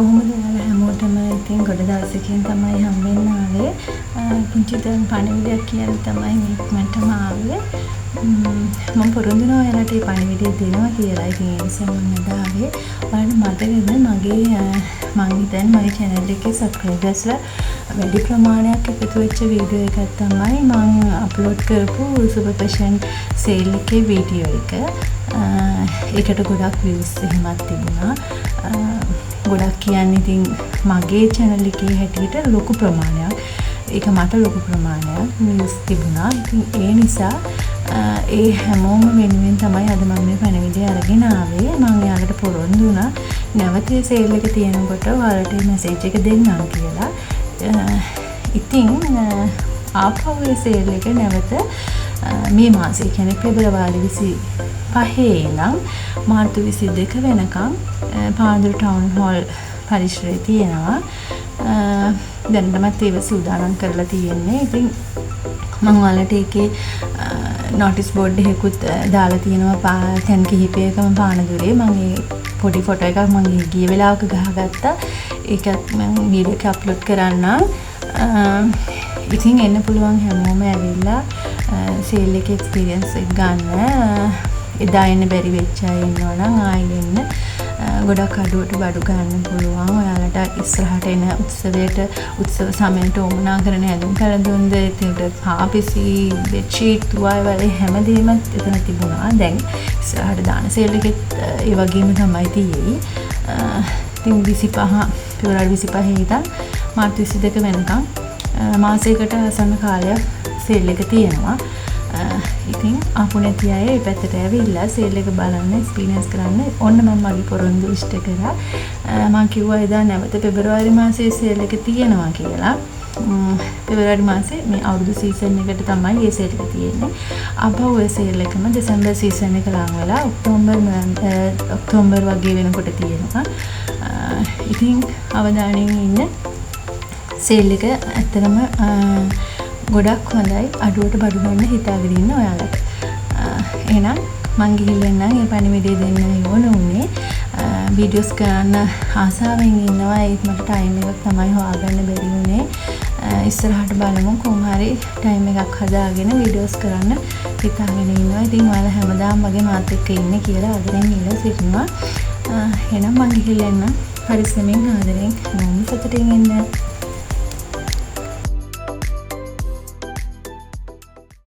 කොහොමද ඔයාලා හැමෝටම ඉතින් ගොඩ දවසකින් තමයි හම්බෙන්න ආවේ. පුංචි දැන් පණිවිඩයක් කියන්න තමයි මේ ඉක්මනටම ආවේ. මම පොරොන්දු වෙනවා ඔයාලට මේ පණිවිඩය දෙනවා කියලා. ඉතින් ඒ නිසා මම අද ආවේ. ඔයාලට මතකද මගේ මම හිතන්නේ මගේ channel එකේ subscribersලා වැඩි ප්‍රමාණයක් එකතු වෙච්ච වීඩියෝ එකක් තමයි මම අප්ලෝඩ් කරපු super fashion sale එකේ වීඩියෝ එක. ඒකට ගොඩක් views එහෙමත් තිබුණා. ගොඩක් කියන්නේ ඉතින් මගේ channel එකේ හැටියට ලොකු ප්‍රමාණයක්. ඒක මට ලොකු ප්‍රමාණයක් views තිබුණා. ඉතින් ඒ නිසා ඒ හැමෝම වෙනුවෙන් තමයි අද මම මේ පණිවිඩය අරගෙන ආවේ. මම එයාලට පොරොන්දු වුණා නැවත මේ sale එක තියෙනකොට ඔයාලට message එක දෙන්නම් කියලා. ඉතින් ආපහු මේ sale එක නැවත මේ මාසේ කියන්නේ පෙබරවාරි 25 ඉඳන් මාර්තු 22 වෙනකම් පාන්දුර ටවුන් හෝල් පරිසරයේ තියෙනවා. දැනටමත් ඒව සූදානම් කරලා තියෙන්නේ. ඉතින් මම ඔයාලට ඒකේ නොටිස් බෝඩ් එකකුත් දාලා තියෙනවා තැන් කිහිපයකම පානදුරේ. මම ඒ පොඩි ෆොටෝ එකක් මම ගිය වෙලාවක ගහගත්තා. ඒකත් මම වීඩියෝ එක අප්ලෝඩ් කරන්නම්. ඉතින් එන්න පුළුවන් හැමෝම ඇවිල්ලා සේල් එකේ එක්ස්පීරියන්ස් එක ගන්න. එදා එන්න බැරි වෙච්ච අය ඉන්නවා නම් ආයෙ එන්න. ගොඩක් අඩුවට බඩු ගන්න පුළුවන්. ඔයාලට ඉස්සරහට එන උත්සව සමයට උමනා කරන හැඳුම් පැළඳුම්ද එතනට පාපිසි බෙඩ්ෂීට් තුවාල වල හැමදේම එතන තිබුණා. දැන් ඉස්සරහට දාන සේල් එකෙත් ඒ වගේම තමයි තියෙයි. ඉතින් 25 පෙබරවාරි 25 ඉඳන් මාර්තු 22 වෙනකම් මාසයකට ආසන්න කාලයක් සේල් එක තියෙනවා. ඉතින් ආපු නැති අය මේ පැත්තට ඇවිල්ලා සේල් එක බලන්න එක්ස්පීරියන්ස් කරන්න ඔන්න මම මගේ පොරොන්දු ඉෂ්ට කරා. මම කිව්වා එදා නැවත පෙබරවාරි මාසයේ සේල් එක තියෙනවා කියලා. පෙබරවාරි මාසේ මේ අවුරුදු සීසන් එකට තමයි මේ සේල් එක තියෙන්නේ. ආපහු ඒ සේල් එකම දෙසැම්බර් සීසන් එක ලඟ වෙලා ඔක්තෝබර් වගේ වෙනකොට තියෙනවා. ඉතින් අවධානයෙන් ඉන්න සේල් එක ඇත්තටම ගොඩක් හොඳයි. අඩුවට බඩු ගන්න හිතාගෙන ඉන්න ඔයාලට. එහෙනම් මං ගිහින් එන්නම්. මේ පණිවිඩය දෙන්න ඕන උනේ. වීඩියෝස් කරන්න ආසාවෙන් ඉන්නවා. ඒත් මට ටයිම් එකක් තමයි හොයාගන්න බැරි වුණේ. ඉස්සරහට බලමු කොහොම හරි ටයිම් එකක් හදාගෙන වීඩියෝස් කරන්න හිතාගෙන ඉන්නවා. ඉතින් ඔයාලා හැමදාම මගේ මාත් එක්ක ඉන්නේ කියලා ආදරෙන් ඉල්ලා සිටිනවා. එහෙනම් මං ගිහින් එන්නම්. පරිස්සමෙන් ආදරෙන් හැමෝම සතුටින් ඉන්න.